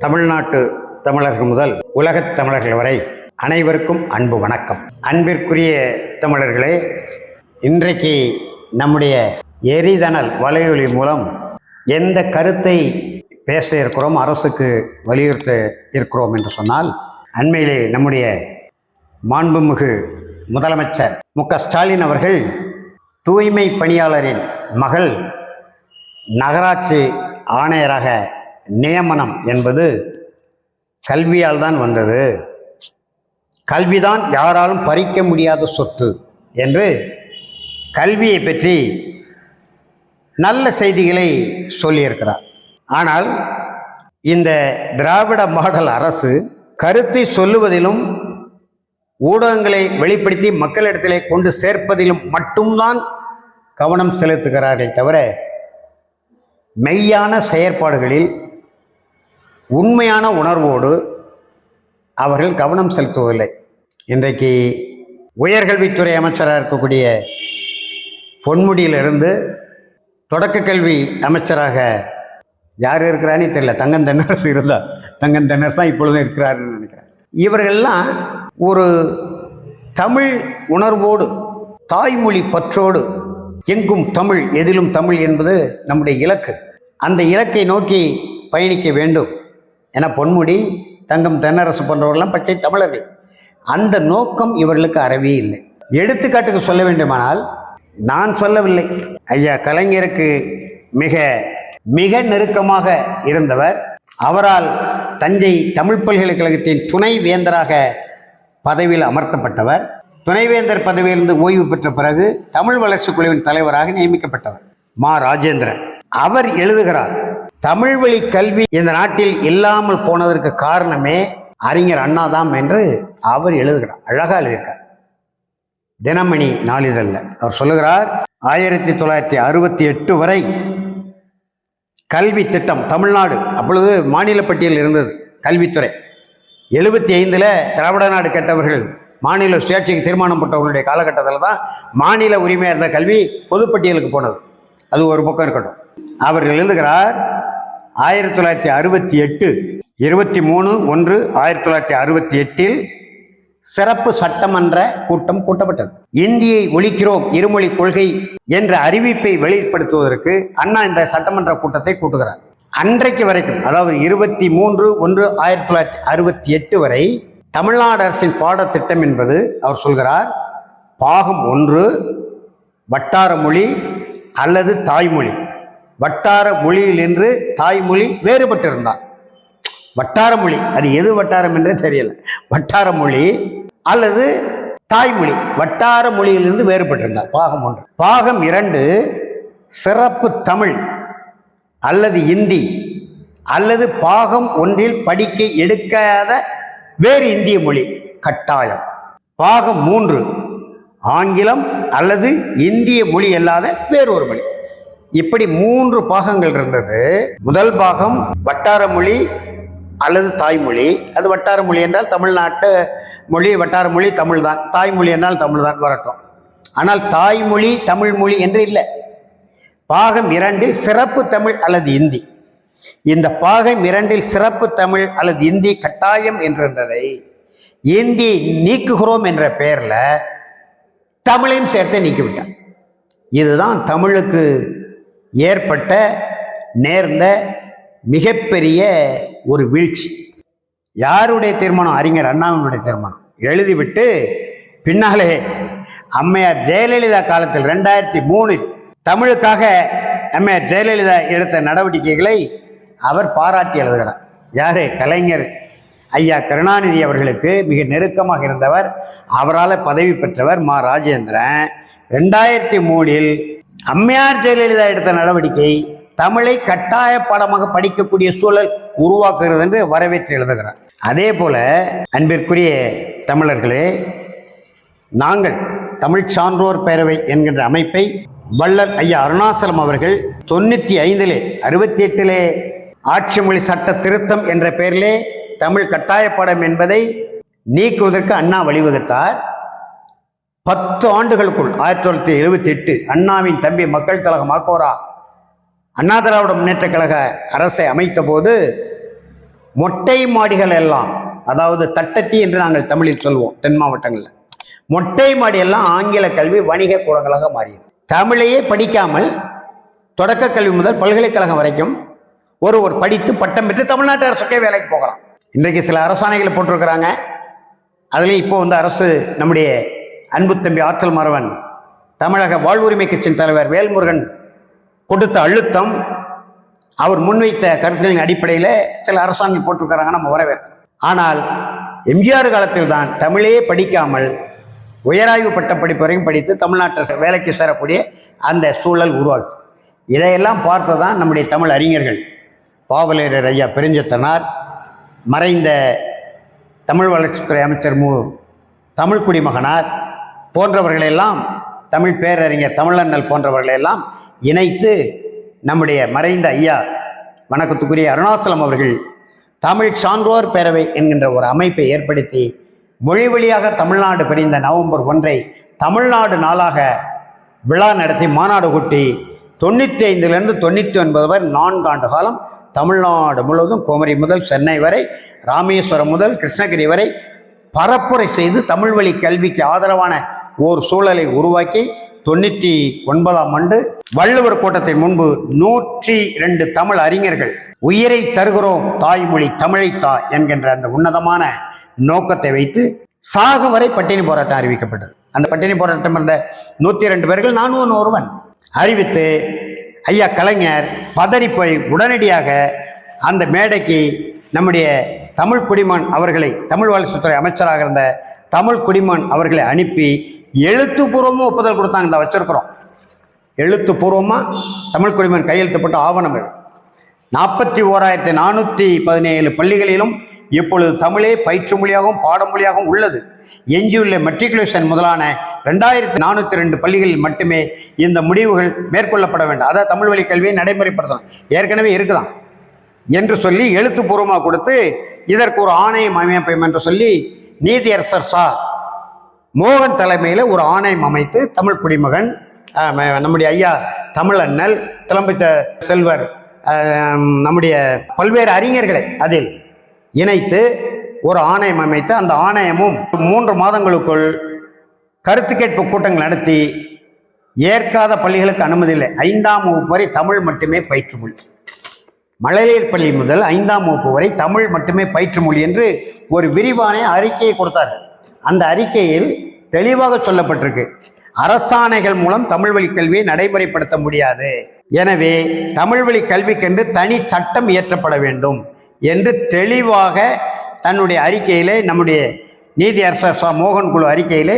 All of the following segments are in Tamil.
தமிழ்நாட்டு தமிழர்கள் முதல் உலகத் தமிழர்கள் வரை அனைவருக்கும் அன்பு வணக்கம். அன்பிற்குரிய தமிழர்களே, இன்றைக்கு நம்முடைய எரிதணல் வலையொலி மூலம் எந்த கருத்தை பேச இருக்கிறோம், அரசுக்கு வலியுறுத்த இருக்கிறோம் என்று சொன்னால், அண்மையிலே நம்முடைய மாண்புமிகு முதலமைச்சர் மு.க.ஸ்டாலின் அவர்கள் தூய்மை பணியாளரின் மகள் நகராட்சி ஆணையராக நியமனம் என்பது கல்வியால் தான் வந்தது, கல்விதான் யாராலும் பறிக்க முடியாத சொத்து என்று கல்வியை பற்றி நல்ல செய்திகளை சொல்லியிருக்கிறார். ஆனால் இந்த திராவிட மாடல் அரசு கருத்தை சொல்லுவதிலும் ஊடகங்களை வெளிப்படுத்தி மக்களிடத்திலே கொண்டு சேர்ப்பதிலும் மட்டும்தான் கவனம் செலுத்துகிறார்கள் தவிர மெய்யான செயற்பாடுகளில் உண்மையான உணர்வோடு அவர்கள் கவனம் செலுத்துவதில்லை. இன்றைக்கு உயர்கல்வித்துறை அமைச்சராக இருக்கக்கூடிய பொன்முடியிலிருந்து தொடக்க கல்வி அமைச்சராக யார் இருக்கிறான்னு தெரியல, தங்கம் தென்னரசு இருந்தார், தங்கம் தென்னரசு தான் இப்பொழுதும் இருக்கிறாருன்னு நினைக்கிறேன். இவர்கள்லாம் ஒரு தமிழ் உணர்வோடு தாய்மொழி பற்றோடு எங்கும் தமிழ் எதிலும் தமிழ் என்பது நம்முடைய இலக்கு, அந்த இலக்கை நோக்கி பயணிக்க வேண்டும் என பொன்முடி, தங்கம் தென்னரசு போன்றவர்கள்லாம் பச்சை தமிழர்கள். அந்த நோக்கம் இவர்களுக்கு அறவே இல்லை. எடுத்துக்காட்டுக்கு சொல்ல வேண்டுமானால், நான் சொல்லவில்லை, ஐயா கலைஞருக்கு மிக மிக நெருக்கமாக இருந்தவர், அவரால் தஞ்சை தமிழ் பல்கலைக்கழகத்தின் துணை வேந்தராக பதவியில் அமர்த்தப்பட்டவர், துணைவேந்தர் பதவியிலிருந்து ஓய்வு பெற்ற பிறகு தமிழ் வளர்ச்சி குழுவின் தலைவராக நியமிக்கப்பட்டவர் மா ராஜேந்திரன். அவர் எழுதுகிறார், தமிழ் வழி கல்வி இந்த நாட்டில் இல்லாமல் போனதற்கு காரணமே அறிஞர் அண்ணாதாம் என்று அவர் எழுதுகிறார். அழகா எழுதியிருக்கார். தினமணி நாளிதழில் அவர் சொல்லுகிறார், 1968 வரை கல்வி திட்டம் தமிழ்நாடு, அப்பொழுது மாநில பட்டியல் இருந்தது கல்வித்துறை. 75 திராவிட நாடு கேட்டவர்கள் மாநில சுயாட்சிக்கு தீர்மானம் போட்டவர்களுடைய காலகட்டத்தில் தான் மாநில உரிமையாக இருந்த கல்வி பொதுப்பட்டியலுக்கு போனது. அது ஒரு பக்கம் இருக்கட்டும். அவர் எழுதுகிறார், 1968 23/1/1968 சிறப்பு சட்டமன்ற கூட்டம் கூட்டப்பட்டது. இந்தியை ஒழிக்கிறோம் இருமொழி கொள்கை என்ற அறிவிப்பை வெளிப்படுத்துவதற்கு அண்ணா இந்த சட்டமன்ற கூட்டத்தை கூட்டுகிறார். அன்றைக்கு வரைக்கும், அதாவது 23/1/1968 வரை தமிழ்நாடு அரசின் பாடத்திட்டம் என்பது அவர் சொல்கிறார், பாகம் 1 வட்டார மொழி அல்லது தாய்மொழி. வட்டார மொழியில் என்று தாய்மொழி வேறுபட்டிருந்தார். வட்டார மொழி, அது எது வட்டாரம் என்றே தெரியல, வட்டார மொழி அல்லது தாய்மொழி, வட்டார மொழியிலிருந்து வேறுபட்டிருந்தார். பாகம் 1. பாகம் 2 சிறப்பு தமிழ் அல்லது இந்தி அல்லது பாகம் 1 படிக்க எடுக்காத வேறு இந்திய மொழி கட்டாயம். பாகம் 3 ஆங்கிலம் அல்லது இந்திய மொழி அல்லாத வேறொரு மொழி. இப்படி 3 பாகங்கள் இருந்தது. முதல் பாகம் வட்டார மொழி அல்லது தாய்மொழி. அது வட்டார மொழி என்றால் தமிழ்நாட்டு மொழி, வட்டார மொழி தமிழ் தான், தாய்மொழி என்றால் தமிழ் தான் வரட்டும். ஆனால் தாய்மொழி தமிழ் மொழி என்று இல்லை. பாகம் 2 சிறப்பு தமிழ் அல்லது இந்தி. இந்த பாகம் 2 சிறப்பு தமிழ் அல்லது இந்தி கட்டாயம் என்றிருந்ததை இந்தி நீக்குகிறோம் என்ற பெயரில் தமிழையும் சேர்த்து நீக்கிவிட்டார். இதுதான் தமிழுக்கு ஏற்பட்ட நேர்ந்த மிகப்பெரிய ஒரு வீழ்ச்சி. யாருடைய தீர்மானம்? அறிஞர் அண்ணாவினுடைய தீர்மானம். எழுதிவிட்டு பின்னாலே அம்மையார் ஜெயலலிதா காலத்தில் 2003 தமிழுக்காக அம்மையார் ஜெயலலிதா எடுத்த நடவடிக்கைகளை அவர் பாராட்டி எழுதுகிறார். யாரு? கலைஞர் ஐயா கருணாநிதி அவர்களுக்கு மிக நெருக்கமாக இருந்தவர், அவரால் பதவி பெற்றவர் மா ராஜேந்திரன். 2003 அம்மையார் ஜெயலலிதா எடுத்த நடவடிக்கை தமிழை கட்டாய பாடமாக படிக்கக்கூடிய சூழல் உருவாக்குகிறது என்று வரவேற்று எழுதுகிறார். அதே போல அன்பிற்குரிய தமிழர்களே, நாங்கள் தமிழ் சான்றோர் பேரவை என்கின்ற அமைப்பை வள்ளல் ஐயா அருணாசலம் அவர்கள் 95 68 ஆட்சி மொழி சட்ட திருத்தம் என்ற பெயரிலே தமிழ் கட்டாய பாடம் என்பதை நீக்குவதற்கு அண்ணா வழிவகுத்தார். 10 ஆண்டுகளுக்குள் 1978 அண்ணாவின் தம்பி மக்கள் கழகம் ஆக்கோரா அண்ணா திராவிட முன்னேற்ற கழக அரசை அமைத்த போது மொட்டை மாடிகள் எல்லாம், அதாவது தட்டட்டி என்று நாங்கள் தமிழில் சொல்வோம் தென் மாவட்டங்களில், மொட்டை மாடி எல்லாம் ஆங்கில கல்வி வணிக கூடங்களாக மாறியது. தமிழையே படிக்காமல் தொடக்க கல்வி முதல் பல்கலைக்கழகம் வரைக்கும் ஒருவர் படித்து பட்டம் பெற்று தமிழ்நாட்டு அரசுக்கே வேலைக்கு போகலாம். இன்றைக்கு சில அரசாணைகளை போட்டிருக்கிறாங்க. அதுலேயும் இப்போ அரசு நம்முடைய அன்பு தம்பி ஆற்றல் மறவன் தமிழக வாழ்வுரிமை கட்சியின் தலைவர் வேல்முருகன் கொடுத்த அழுத்தம், அவர் முன்வைத்த கருத்துக்களின் அடிப்படையில் சில அரசாணை போட்டிருக்கிறாங்க, நம்ம வரவேற்கிறோம். ஆனால் எம்ஜிஆர் காலத்தில் தான் தமிழே படிக்காமல் உயராய்வு பட்டப்படிப்பு வரைக்கும் படித்து தமிழ்நாட்டில் வேலைக்கு சேரக்கூடிய அந்த சூழல் உருவாகும். இதையெல்லாம் பார்த்து தான் நம்முடைய தமிழ் அறிஞர்கள் பாவலேரர் ஐயா பெருஞ்சத்தனார், மறைந்த தமிழ் வளர்ச்சித்துறை அமைச்சர் தமிழ் குடிமகனார் போன்றவர்களெல்லாம், தமிழ் பேரறிஞர் தமிழண்ணல் போன்றவர்களெல்லாம் இணைத்து நம்முடைய மறைந்த ஐயா வணக்கத்துக்குரிய அருணாசலம் அவர்கள் தமிழ் சான்றோர் பேரவை என்கின்ற ஒரு அமைப்பை ஏற்படுத்தி மொழி வழியாக தமிழ்நாடு பிரிந்த நவம்பர் 1 தமிழ்நாடு நாளாக விழா நடத்தி மாநாடு கூட்டி 95லிருந்து 99 வரை 4 ஆண்டு காலம் தமிழ்நாடு முழுவதும் குமரி முதல் சென்னை வரை, ராமேஸ்வரம் முதல் கிருஷ்ணகிரி வரை பரப்புரை செய்து தமிழ் வழி கல்விக்கு ஆதரவான ஓர் சூழலை உருவாக்கி 99ஆம் ஆண்டு வள்ளுவர் கூட்டத்தின் முன்பு 102 தமிழ் அறிஞர்கள் உயிரை தருகிறோம் தாய்மொழி தமிழைத்தா என்கின்ற அந்த உன்னதமான நோக்கத்தை வைத்து சாக வரை பட்டினி போராட்டம் அறிவிக்கப்பட்டது. அந்த பட்டினி போராட்டம் இருந்த 102 பேர்கள் நானும் ஒருவன் அறிவித்து ஐயா கலைஞர் பதறி போய் உடனடியாக அந்த மேடைக்கு நம்முடைய தமிழ் குடிமகன் அவர்களை, தமிழ் வளர்ச்சித்துறை அமைச்சராக இருந்த தமிழ் குடிமகன் அவர்களை அனுப்பி எழுத்துப்பூர்வமாக ஒப்புதல் கொடுத்தாங்க. இந்த வச்சிருக்கிறோம், எழுத்துப்பூர்வமாக தமிழ் குடிமகன் கையெழுத்துப்பட்ட ஆவணம் இது. 41,417 பள்ளிகளிலும் இப்பொழுது தமிழே பயிற்று மொழியாகவும் பாடமொழியாகவும் உள்ளது. எஞ்சியுள்ள மெட்ரிகுலேஷன் முதலான 2,402 பள்ளிகளில் மட்டுமே இந்த முடிவுகள் மேற்கொள்ளப்பட வேண்டும். அதாவது தமிழ் வழி கல்வியை நடைமுறைப்படுத்தலாம், ஏற்கனவே இருக்குதான் என்று சொல்லி எழுத்துப்பூர்வமாக கொடுத்து இதற்கு ஒரு ஆணையம் அமைப்போம் என்று சொல்லி நீதியரசர் சா மோகன் தலைமையில் ஒரு ஆணையம் அமைத்து தமிழ் குடிமகன் நம்முடைய ஐயா தமிழண்ணல் திலம்பித்த செல்வர் நம்முடைய பல்வேறு அறிஞர்களை அதில் இணைத்து ஒரு ஆணையம் அமைத்து, அந்த ஆணையமும் 3 மாதங்களுக்குள் கருத்து கேட்பு கூட்டங்கள் நடத்தி ஏற்காத பள்ளிகளுக்கு அனுமதி இல்லை. 5ஆம் வகுப்பு வரை தமிழ் மட்டுமே பயிற்று மொழி, மழலையர் பள்ளி முதல் 5ஆம் வகுப்பு வரை தமிழ் மட்டுமே பயிற்று மொழி என்று ஒரு விரிவான அறிக்கையை கொடுத்தார்கள். அந்த அறிக்கையில் தெளிவாக சொல்லப்பட்டிருக்கு, அரசாணைகள் மூலம் தமிழ் வழி கல்வியை நடைமுறைப்படுத்த முடியாது, எனவே தமிழ் வழி கல்விக்கென்று தனி சட்டம் இயற்றப்பட வேண்டும் என்று தெளிவாக தன்னுடைய அறிக்கையிலே, நம்முடைய நீதியரசர் சா மோகன் குழு அறிக்கையிலே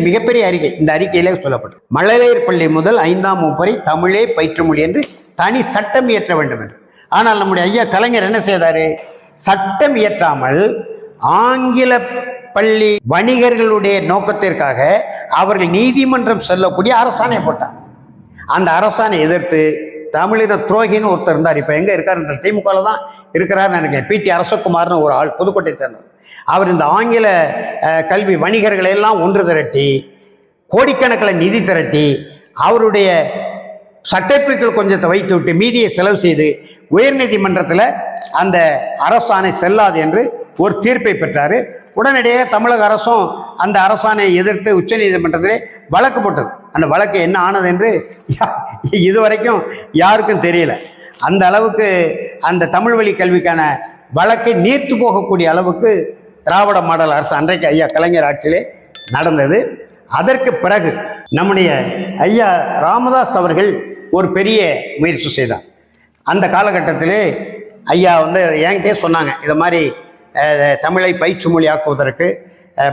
மிகப்பெரிய அறிக்கை, இந்த அறிக்கையிலே சொல்லப்பட்டது. மழலையர் பள்ளி முதல் 5ஆம் வகுப்பு வரை தமிழே பயிற்று மொழி என்று தனி சட்டம் இயற்ற வேண்டும் என்று. ஆனால் நம்முடைய ஐயா கலைஞர் என்ன செய்தார்? சட்டம் இயற்றாமல் ஆங்கில பள்ளி வணிகர்களுடைய நோக்கத்திற்காக அவர்கள் நீதிமன்றம் செல்லக்கூடிய அரசாணை போட்டார். அந்த அரசாணை எதிர்த்து தமிழின துரோகின்னு ஒருத்தர் இருந்தார். இப்போ எங்கே இருக்கார்? இந்த திமுகவில் தான் இருக்கிறார்னு நினைக்கிறேன். பிடி அரசகுமார்னு ஒரு ஆள், புதுக்கோட்டை சேர்ந்தார். அவர் இந்த ஆங்கில கல்வி வணிகர்களை எல்லாம் ஒன்று திரட்டி கோடிக்கணக்கில் நிதி திரட்டி அவருடைய சட்டப்பிற்குள் கொஞ்சத்தை வைத்து விட்டு மீதியை செலவு செய்து உயர்நீதிமன்றத்தில் அந்த அரசாணை செல்லாது என்று ஒரு தீர்ப்பை பெற்றார். உடனடியாக தமிழக அரசும் அந்த அரசாணையை எதிர்த்து உச்சநீதிமன்றத்திலே வழக்கு போட்டது. அந்த வழக்கு என்ன ஆனது என்று இதுவரைக்கும் யாருக்கும் தெரியல. அந்த அளவுக்கு அந்த தமிழ் வழி கல்விக்கான வழக்கை நீர்த்து போகக்கூடிய அளவுக்கு திராவிட மாடல் அரசு அன்றைக்கு ஐயா கலைஞர் ஆட்சியிலே நடந்தது. அதற்கு பிறகு நம்முடைய ஐயா ராமதாஸ் அவர்கள் ஒரு பெரிய முயற்சி செய்தார். அந்த காலகட்டத்திலே ஐயா என்கிட்டே சொன்னாங்க, இதை மாதிரி தமிழை பயிற்று மொழியாக்குவதற்கு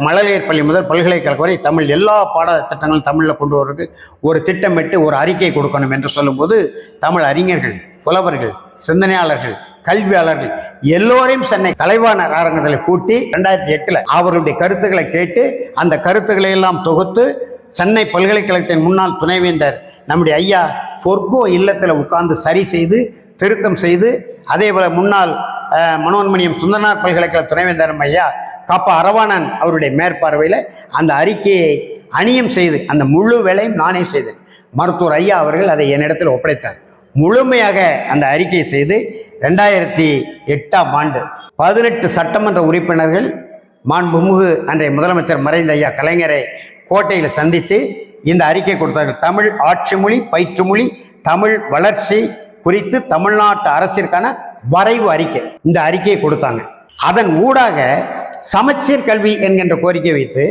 மழலையர் பள்ளி முதல் பல்கலைக்கழகம் வரை தமிழ் எல்லா பாடத்திட்டங்களும் தமிழில் கொண்டு வருவதற்கு ஒரு திட்டமிட்டு ஒரு அறிக்கை கொடுக்கணும் என்று சொல்லும்போது தமிழ் அறிஞர்கள், புலவர்கள், சிந்தனையாளர்கள், கல்வியாளர்கள் எல்லோரையும் சென்னை கலைவாணர் அரங்கத்தில் கூட்டி 2008 அவர்களுடைய கருத்துக்களை கேட்டு அந்த கருத்துக்களை எல்லாம் தொகுத்து சென்னை பல்கலைக்கழகத்தின் முன்னாள் துணைவேந்தர் நம்முடைய ஐயா பொற்கோ இல்லத்தில் உட்கார்ந்து சரி செய்து திருத்தம் செய்து, அதே போல முன்னாள் மனோன்மணியம் சுந்தரனார் பல்கலைக்கழக துணைவேந்தர் ஐயா காப்பா அரவாணன் அவருடைய மேற்பார்வையில் அந்த அறிக்கையை அணியம் செய்து அந்த முழு வேலையும் நானே செய்தேன். மருத்துவர் ஐயா அவர்கள் அதை என்னிடத்தில் ஒப்படைத்தார். முழுமையாக அந்த அறிக்கையை செய்து 2008ஆம் ஆண்டு 18 சட்டமன்ற உறுப்பினர்கள் மாண்புமிகு அன்றைய முதலமைச்சர் மறைந்த ஐயா கலைஞரை கோட்டையில் சந்தித்து இந்த அறிக்கை கொடுத்தார்கள். தமிழ் ஆட்சி மொழி, பயிற்று மொழி, தமிழ் வளர்ச்சி குறித்து தமிழ்நாட்டு அரசிற்கான வரைவு அறிக்கை, இந்த அறிக்கையை கொடுத்தாங்க. அதன் ஊடாக சமச்சீர் கல்வி என்கின்ற கோரிக்கை வைத்து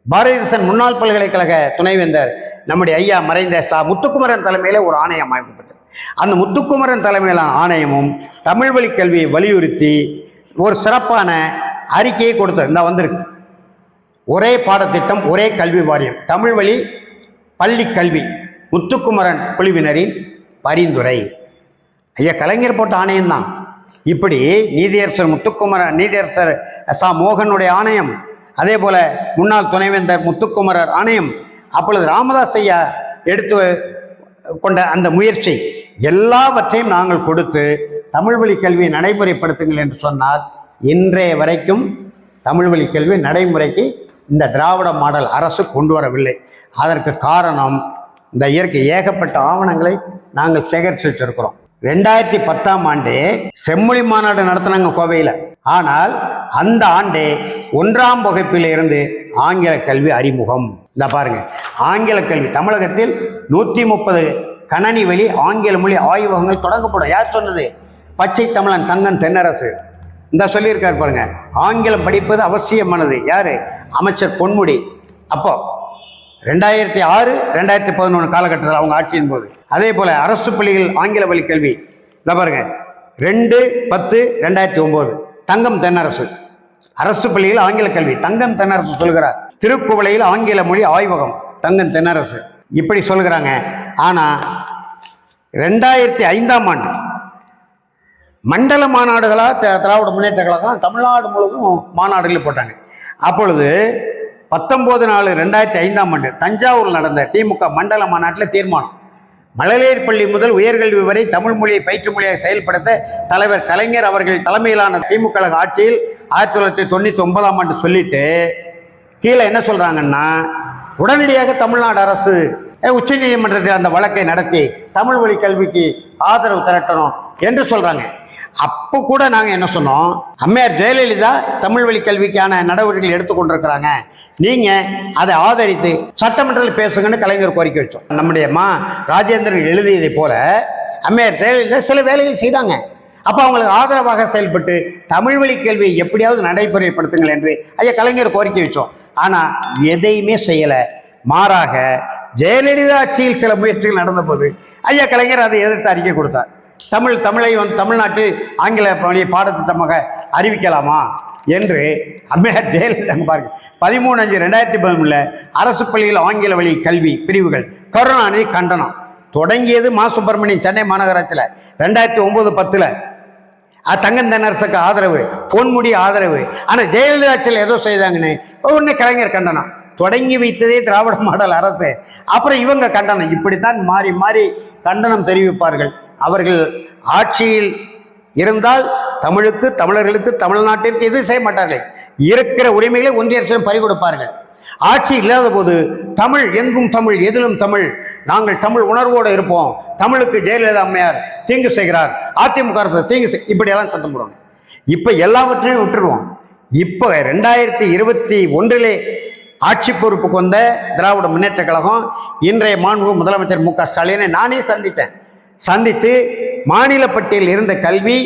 பாரதிய தேச முன்னாள் பல்கலைக்கழக துணைவேந்தர் நம்முடைய ஐயா மறைந்த முத்துக்குமரன் தலைமையில் ஒரு ஆணையம் அமைக்கப்பட்டது. அந்த முத்துக்குமரன் தலைமையிலான ஆணையமும் தமிழ் வழி கல்வியை வலியுறுத்தி ஒரு சிறப்பான அறிக்கையை கொடுத்தது. இந்த வந்திருக்கு, ஒரே பாடத்திட்டம், ஒரே கல்வி வாரியம், தமிழ் வழி பள்ளி கல்வி, முத்துக்குமரன் குழுவினரின் பரிந்துரை. ஐயா கலைஞர் போட்ட ஆணையம் தான். இப்படி நீதியரசர் முத்துக்குமரன், நீதியரசர் மோகனுடைய ஆணையம், அதே போல முன்னாள் துணைவேந்தர் முத்துக்குமரர் ஆணையம், அப்பொழுது ராமதாஸ் ஐயா எடுத்து கொண்ட அந்த முயற்சி எல்லாவற்றையும் நாங்கள் கொடுத்து தமிழ் வழி கல்வியை நடைமுறைப்படுத்துங்கள் என்று சொன்னால் இன்றைய வரைக்கும் தமிழ் வழி கல்வி நடைமுறைக்கு இந்த திராவிட மாடல் அரசு கொண்டு வரவில்லை. அதற்கு காரணம் இந்த இயற்கை ஏகப்பட்ட ஆவணங்களை நாங்கள் சேகரித்து வச்சிருக்கிறோம். 2010ஆம் ஆண்டே செம்மொழி மாநாடு நடத்தினாங்க கோவையில். ஆனால் அந்த ஆண்டே 1ஆம் வகுப்பில் இருந்து ஆங்கில கல்வி அறிமுகம். இந்த பாருங்க, ஆங்கில கல்வி தமிழகத்தில் 130 கணனி வழி ஆங்கில மொழி ஆய்வகங்கள் தொடங்கப்படும். யார் சொன்னது? பச்சை தமிழன் தங்கன் தென்னரசு இந்த சொல்லியிருக்கார் பாருங்க. ஆங்கிலம் படிப்பது அவசியமானது. யாரு? அமைச்சர் பொன்முடி. அப்போ 2006, 2011 காலகட்டத்தில் அவங்க ஆட்சியின் போது. அதே போல அரசு பள்ளிகள் ஆங்கில வழி கல்வி இதை பாருங்க, 2/10/2009 தங்கம் தென்னரசு. அரசு பள்ளியில் ஆங்கில கல்வி தங்கம் தென்னரசு சொல்கிறார். திருக்குவளையில் ஆங்கில மொழி ஆய்வகம் தங்கம் தென்னரசு இப்படி சொல்கிறாங்க. ஆனால் 2005ஆம் ஆண்டு மண்டல மாநாடுகளாக திராவிட முன்னேற்ற கழகம் தமிழ்நாடு முழுவதும் மாநாடுகள் போட்டாங்க. அப்பொழுது 19/4/2005ஆம் ஆண்டு தஞ்சாவூரில் நடந்த திமுக மண்டல மாநாட்டில் தீர்மானம், மழலையர் பள்ளி முதல் உயர்கல்வி வரை தமிழ் மொழியை பயிற்று மொழியாக செயல்படுத்த தலைவர் கலைஞர் அவர்கள் தலைமையிலான திமுக கழக ஆட்சியில் 1999ஆம் ஆண்டு சொல்லிட்டு கீழே என்ன சொல்றாங்கன்னா, உடனடியாக தமிழ்நாடு அரசு உச்ச நீதிமன்றத்தில் அந்த வழக்கை நடத்தி தமிழ் வழி கல்விக்கு ஆதரவு திரட்டணும் என்று சொல்றாங்க. அப்போ கூட நாங்கள் என்ன சொன்னோம், அம்மையார் ஜெயலலிதா தமிழ் வழி கல்விக்கான நடவடிக்கைகள் எடுத்துக்கொண்டிருக்கிறாங்க, நீங்கள் அதை ஆதரித்து சட்டமன்றத்தில் பேசுங்கன்னு கலைஞர் கோரிக்கை வச்சோம். நம்முடைய ராஜேந்திரன் எழுதியதை போல அம்மையார் ஜெயலலிதா சில வேலைகள் செய்தாங்க. அப்போ அவங்களுக்கு ஆதரவாக செயல்பட்டு தமிழ் வழி கல்வியை எப்படியாவது நடைமுறைப்படுத்துங்கள் என்று ஐயா கலைஞர் கோரிக்கை வச்சோம். ஆனால் எதையுமே செய்யலை. மாறாக ஜெயலலிதா ஆட்சியில் சில முயற்சிகள் நடந்த போது ஐயா கலைஞர் அதை எதிர்த்து அறிக்கை கொடுத்தார். தமிழை தமிழ்நாட்டில் ஆங்கில பாடத்திட்டமாக அறிவிக்கலாமா என்று அம்மையார் ஜெயலலிதா பாருங்க 13/5/2013 அரசு பள்ளியில் ஆங்கில வழி கல்வி பிரிவுகள் கருணாநிதி கண்டனம் தொடங்கியது. மா சுப்பிரமணியன் சென்னை மாநகராட்சியில் 2009-10 தங்கம் தென்னரசுக்கு ஆதரவு, பொன்முடி ஆதரவு. ஆனால் ஜெயலலிதா ஆட்சியில் ஏதோ செய்தாங்கன்னு உடனே கலைஞர் கண்டனம். தொடங்கி வைத்ததே திராவிட மாடல் அரசு, அப்புறம் இவங்க கண்டனம். இப்படித்தான் மாறி மாறி கண்டனம் தெரிவிப்பார்கள். அவர்கள் ஆட்சியில் இருந்தால் தமிழுக்கு, தமிழர்களுக்கு, தமிழ்நாட்டிற்கு எதுவும் செய்ய மாட்டார்கள். இருக்கிற உரிமைகளை ஒன்றிய அரசிடம் பறிகொடுப்பார்கள். ஆட்சி இல்லாத போது தமிழ் எங்கும் தமிழ், எதிலும் தமிழ், நாங்கள் தமிழ் உணர்வோடு இருப்போம், தமிழுக்கு ஜெயலலிதா அம்மையார் தீங்கு செய்கிறார், அதிமுக அரசு தீங்கு இப்படியெல்லாம் சத்தம் போடுவாங்க. இப்போ எல்லாவற்றையும் விட்டுருவோம். இப்போ 2021 ஆட்சி பொறுப்புக்கு வந்த திராவிட முன்னேற்ற கழகம் இன்றைய மாண்புமிகு முதலமைச்சர் மு க ஸ்டாலினை நானே சந்தித்து மாநில பட்டியலில் இருந்த கல்வி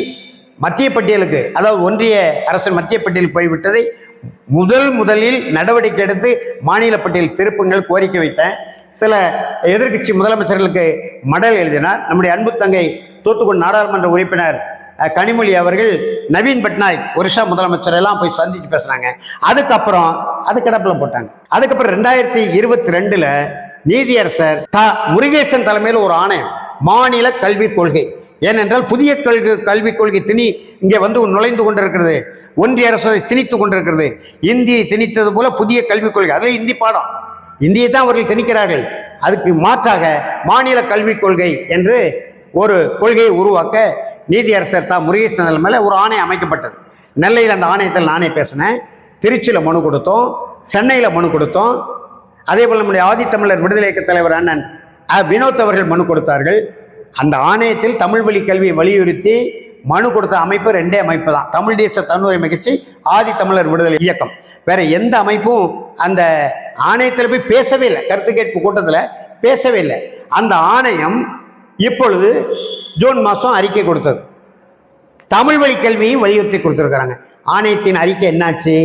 மத்திய பட்டியலுக்கு, அதாவது ஒன்றிய அரசின் மத்திய பட்டியலுக்கு போய்விட்டதை முதலில் நடவடிக்கை எடுத்து மாநில பட்டியல் திருப்புங்கள் கோரிக்கை வைத்தேன். சில எதிர்க்கட்சி முதலமைச்சர்களுக்கு மடல் எழுதினார். நம்முடைய அன்பு தங்கை தூத்துக்குடி நாடாளுமன்ற உறுப்பினர் கனிமொழி அவர்கள் நவீன் பட்நாயக் ஒரிசா முதலமைச்சர் எல்லாம் போய் சந்திச்சு பேசுனாங்க. அதுக்கப்புறம் அது கிடப்பில் போட்டாங்க. அதுக்கப்புறம் 2022 நீதியரசர் முருகேசன் தலைமையில் ஒரு ஆணையம், மாநில கல்விக் கொள்கை. ஏனென்றால் புதிய கல்விக் கொள்கை இங்கே நுழைந்து கொண்டிருக்கிறது. ஒன்றிய அரசு திணித்து கொண்டிருக்கிறது. இந்தியை திணித்தது போல புதிய கல்விக் கொள்கை, அதில் இந்தி பாடம், இந்தியை தான் அவர்கள் திணிக்கிறார்கள். அதுக்கு மாற்றாக மாநில கல்விக் கொள்கை என்று ஒரு கொள்கையை உருவாக்க நீதியரசர் முருகேசன் தலைமையில் ஒரு ஆணையம் அமைக்கப்பட்டது. நெல்லையில் அந்த ஆணையத்தில் நானே பேசினேன். திருச்சியில் மனு கொடுத்தோம், சென்னையில் மனு கொடுத்தோம். அதே போல் நம்முடைய ஆதித்தமிழர் விடுதலை இயக்க தலைவர் அண்ணன் வினோத் அவர்கள் மனு கொடுத்தார்கள். அந்த ஆணையத்தில் தமிழ் வழி கல்வியை வலியுறுத்தி மனு கொடுத்த அமைப்பு ரெண்டே அமைப்பு தான், தமிழ் தேச தன்னுரிமை கட்சி, ஆதி தமிழர் விடுதலை இயக்கம். வேற எந்த அமைப்பும் அந்த ஆணையத்தில் போய் பேசவே இல்லை, கருத்து கேட்பு கூட்டத்தில் பேசவே இல்லை. அந்த ஆணையம் இப்பொழுது ஜூன் மாதம் அறிக்கை கொடுத்தது, தமிழ் வழி கல்வியும் வலியுறுத்தி கொடுத்துருக்குறாங்க. ஆணையத்தின் அறிக்கை என்னாச்சு,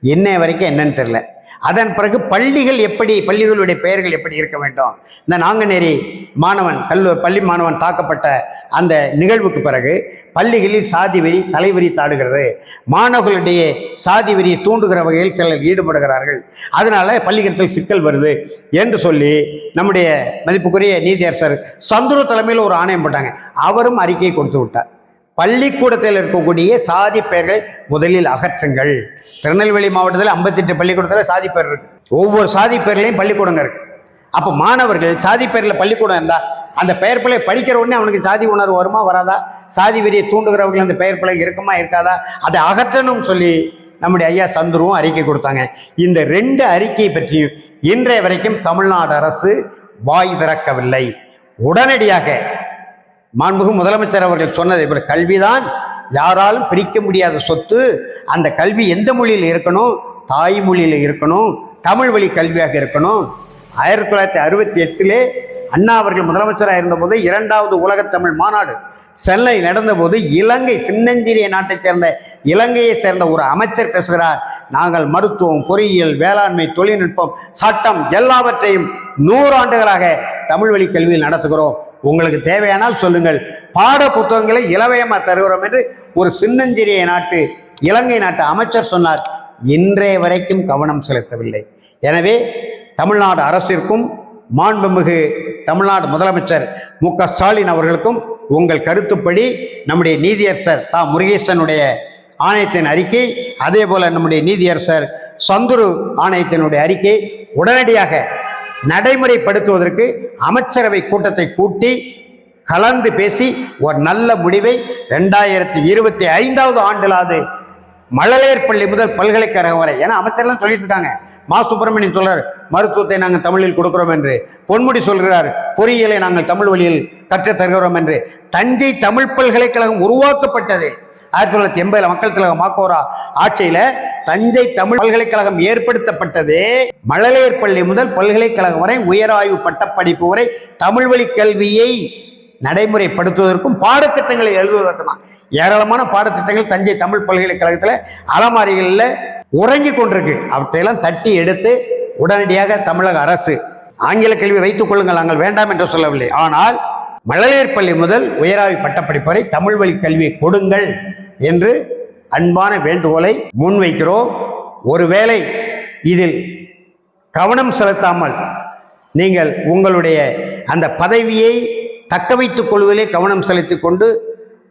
என்ன வரைக்கும் என்னன்னு தெரியல. அதன் பிறகு பள்ளிகள் எப்படி, பள்ளிகளுடைய பெயர்கள் எப்படி இருக்க வேண்டும், இந்த நாங்குநேரி மாணவன் பள்ளி மாணவன் தாக்கப்பட்ட அந்த நிகழ்வுக்கு பிறகு பள்ளிகளில் சாதி வெறி தலைவெறி தாடுகிறது, மாணவர்களுடைய சாதி வெறியை தூண்டுகிற வகையில் சிலர் ஈடுபடுகிறார்கள், அதனால பள்ளிக்கூடத்தில் சிக்கல் வருது என்று சொல்லி நம்முடைய மதிப்புக்குரிய நீதியரசர் சந்துரு தலைமையில் ஒரு ஆணையம் போட்டாங்க. அவரும் அறிக்கையை கொடுத்து விட்டார். பள்ளிக்கூடத்தில் இருக்கக்கூடிய சாதி பெயர்களை முதலில் அகற்றுங்கள். திருநெல்வேலி மாவட்டத்தில் 58 பள்ளிக்கூடத்தில் சாதி பேர் இருக்கு, ஒவ்வொரு சாதி பேர்லையும் பள்ளிக்கூடங்க இருக்கு. அப்போ மாணவர்கள் சாதி பேரில் பள்ளிக்கூடம் இருந்தால் அந்த பெயர் பிள்ளை படிக்கிற உடனே அவனுக்கு சாதி உணர்வு வருமா வராதா, சாதி வெறியை தூண்டுகிறவர்கள் அந்த பெயர் பிள்ளை இருக்குமா இருக்காதா, அதை அகற்றணும்னு சொல்லி நம்முடைய ஐயா சந்துருவும் அறிக்கை கொடுத்தாங்க. இந்த 2 அறிக்கையை பற்றியும் இன்றைய வரைக்கும் தமிழ்நாடு அரசு வாய் திறக்கவில்லை. உடனடியாக மாண்புமிகு முதலமைச்சர் அவர்கள் சொன்னதை போல கல்விதான் யாராலும் பிரிக்க முடியாத சொத்து, அந்த கல்வி எந்த மொழியில் இருக்கணும், தாய்மொழியில் இருக்கணும், தமிழ் வழி கல்வியாக இருக்கணும். 1968 அண்ணா அவர்கள் முதலமைச்சராக இருந்தபோது 2வது உலகத் தமிழ் மாநாடு சென்னை நடந்தபோது இலங்கை சின்னஞ்சிறிய நாட்டைச் சேர்ந்த இலங்கையை சேர்ந்த ஒரு அமைச்சர் பேசுகிறார், நாங்கள் மருத்துவம், பொறியியல், வேளாண்மை, தொழில்நுட்பம், சட்டம் எல்லாவற்றையும் 100 ஆண்டுகளாக தமிழ் வழி கல்வியில் நடத்துகிறோம், உங்களுக்கு தேவையானால் சொல்லுங்கள், பாட புத்தகங்களை இலவயமாக தருகிறோம் என்று ஒரு சின்னஞ்சிறிய நாட்டு இலங்கை நாட்டு அமைச்சர் சொன்னார். இன்றைய வரைக்கும் கவனம் செலுத்தவில்லை. எனவே தமிழ்நாடு அரசிற்கும் மாண்புமிகு தமிழ்நாடு முதலமைச்சர் மு.க. ஸ்டாலின் அவர்களுக்கும் உங்கள் கருத்துப்படி நம்முடைய நீதியரசர் முருகேசனுடைய ஆணையத்தின் அறிக்கை, அதே போல நம்முடைய நீதியரசர் சந்துரு ஆணையத்தினுடைய அறிக்கை உடனடியாக நடைமுறைப்படுத்துவதற்கு அமைச்சரவை கூட்டத்தை கூட்டி கலந்து பேசி ஒரு நல்ல முடிவை 2025வது ஆண்டிலாவது மழலையர் பள்ளி முதல் பல்கலைக்கழகம் வரை, ஏன்னா அமைச்சர்லாம் சொல்லிட்டு இருக்காங்க, மா சுப்பிரமணியன் சொல்றார் மருத்துவத்தை நாங்கள் தமிழில் கொடுக்கிறோம் என்று, பொன்முடி சொல்கிறார் பொறியியலை நாங்கள் தமிழ் வழியில் கற்றுத் தருகிறோம் என்று. தஞ்சை தமிழ் பல்கலைக்கழகம் உருவாக்கப்பட்டது 1980 மக்கள் தலைவர் மாக்கோரா ஆட்சியில தஞ்சை தமிழ் பல்கலைக்கழகம் ஏற்படுத்தப்பட்டது. மழலையர் பள்ளி முதல் பல்கலைக்கழகம் வரை உயராய்வு பட்டப்படிப்பு வரை தமிழ் வழி கல்வியை நடைமுறைப்படுத்துவதற்கும் பாடத்திட்டங்களை எழுதுவதற்கு தான். ஏராளமான பாடத்திட்டங்கள் தஞ்சை தமிழ் பல்கலைக்கழகத்தில் அலமாரிகளில் உறங்கி கொண்டிருக்கு. அவற்றையெல்லாம் தட்டி எடுத்து உடனடியாக தமிழக அரசு ஆங்கில கல்வி வைத்துக் கொள்ளுங்கள், நாங்கள் வேண்டாம் என்று சொல்லவில்லை, ஆனால் மழலையர் பள்ளி முதல் உயராய்வு பட்டப்படிப்பு வரை தமிழ் வழி கல்வியை கொடுங்கள் என்று அன்பான வேண்டுகோளை முன்வைக்கிறோம். ஒருவேளை இதில் கவனம் செலுத்தாமல் நீங்கள் உங்களுடைய அந்த பதவியை தக்க வைத்துக் கொள்வதிலே கவனம் செலுத்தி கொண்டு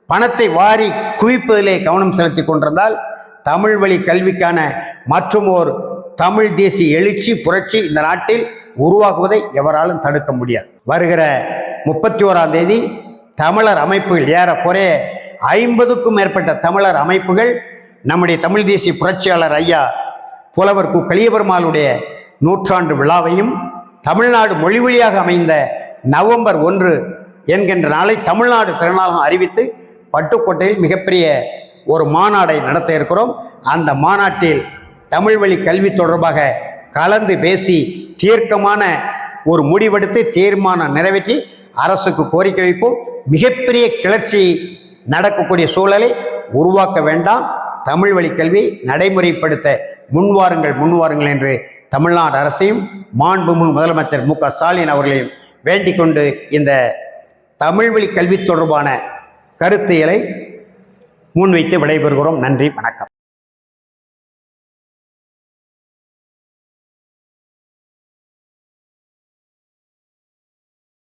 பணத்தை வாரி குவிப்பதிலே கவனம் செலுத்தி கொண்டிருந்தால் தமிழ் வழி கல்விக்கான மற்றும் ஒரு தமிழ் தேசிய எழுச்சி புரட்சி இந்த நாட்டில் உருவாக்குவதை எவராலும் தடுக்க முடியாது. வருகிற 31ஆம் தேதி தமிழர் அமைப்புகள் ஏறக்குறைய 50க்கும் மேற்பட்ட தமிழர் அமைப்புகள் நம்முடைய தமிழ் தேசிய புரட்சியாளர் ஐயா புலவர் கு. கலியபெருமாளுடைய 100ஆண்டு விழாவையும் தமிழ்நாடு மொழி வழியாக அமைந்த நவம்பர் 1 என்கின்ற நாளை தமிழ்நாடு திருநாளாக அறிவித்து பட்டுக்கோட்டையில் மிகப்பெரிய ஒரு மாநாடை நடத்த இருக்கிறோம். அந்த மாநாட்டில் தமிழ் வழி கல்வி தொடர்பாக கலந்து பேசி தீர்க்கமான ஒரு முடிவெடுத்து தீர்மானம் நிறைவேற்றி அரசுக்கு கோரிக்கை வைப்போம். மிகப்பெரிய கிளர்ச்சி நடக்கக்கூடிய சூழலை உருவாக்க வேண்டாம், தமிழ் வழி கல்வி நடைமுறைப்படுத்த முன்வாருங்கள் என்று தமிழ்நாடு அரசையும் மாண்புமிகு முதலமைச்சர் மு.க. ஸ்டாலின் அவர்களையும் வேண்டிக் கொண்டு இந்த தமிழ் வழி கல்வி தொடர்பான கருத்தியலை முன்வைத்து விடைபெறுகிறோம். நன்றி, வணக்கம்.